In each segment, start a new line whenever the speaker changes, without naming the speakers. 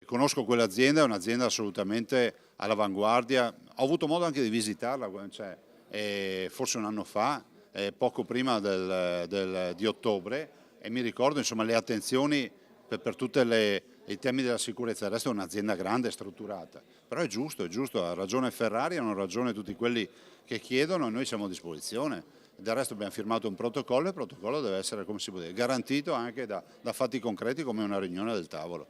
Conosco quell'azienda, è un'azienda assolutamente all'avanguardia. Ho avuto modo anche di visitarla, cioè, forse un anno fa, poco prima di ottobre, e mi ricordo insomma, le attenzioni per tutti i temi della sicurezza. Adesso è un'azienda grande e strutturata, però è giusto, ha ragione Ferrari, hanno ragione tutti quelli che chiedono e noi siamo a disposizione. Del resto abbiamo firmato un protocollo e il protocollo deve essere, come si può dire, garantito anche da fatti concreti come una riunione del tavolo.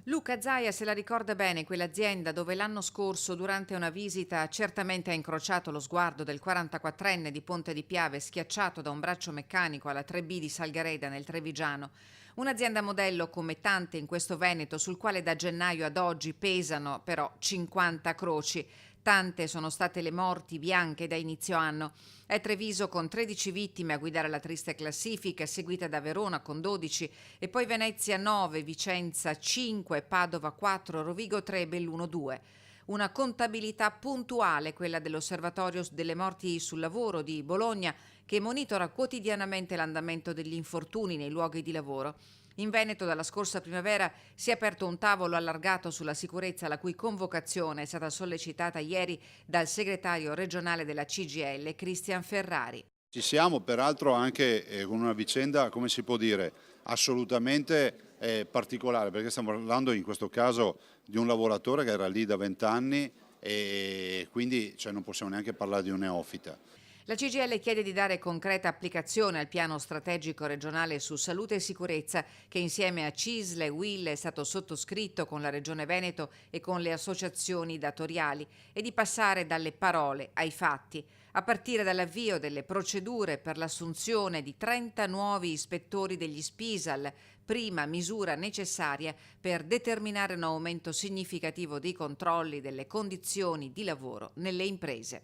Luca Zaia se la ricorda bene quell'azienda dove l'anno scorso durante una visita certamente ha incrociato lo sguardo del 44enne di Ponte di Piave schiacciato da un braccio meccanico alla 3B di Salgareda nel Trevigiano. Un'azienda modello come tante in questo Veneto sul quale da gennaio ad oggi pesano però 50 croci. Tante sono state le morti bianche da inizio anno. È Treviso con 13 vittime a guidare la triste classifica, seguita da Verona con 12 e poi Venezia 9, Vicenza 5, Padova 4, Rovigo 3 e Belluno 2. Una contabilità puntuale, quella dell'Osservatorio delle morti sul lavoro di Bologna, che monitora quotidianamente l'andamento degli infortuni nei luoghi di lavoro. In Veneto dalla scorsa primavera si è aperto un tavolo allargato sulla sicurezza, la cui convocazione è stata sollecitata ieri dal segretario regionale della CGIL, Cristian Ferrari.
Ci siamo peraltro anche con una vicenda, come si può dire, assolutamente particolare, perché stiamo parlando in questo caso di un lavoratore che era lì da 20 anni e quindi cioè, non possiamo neanche parlare di un neofita.
La CGIL chiede di dare concreta applicazione al piano strategico regionale su salute e sicurezza che insieme a CISL e UIL è stato sottoscritto con la Regione Veneto e con le associazioni datoriali e di passare dalle parole ai fatti, a partire dall'avvio delle procedure per l'assunzione di 30 nuovi ispettori degli SPISAL, prima misura necessaria per determinare un aumento significativo dei controlli delle condizioni di lavoro nelle imprese.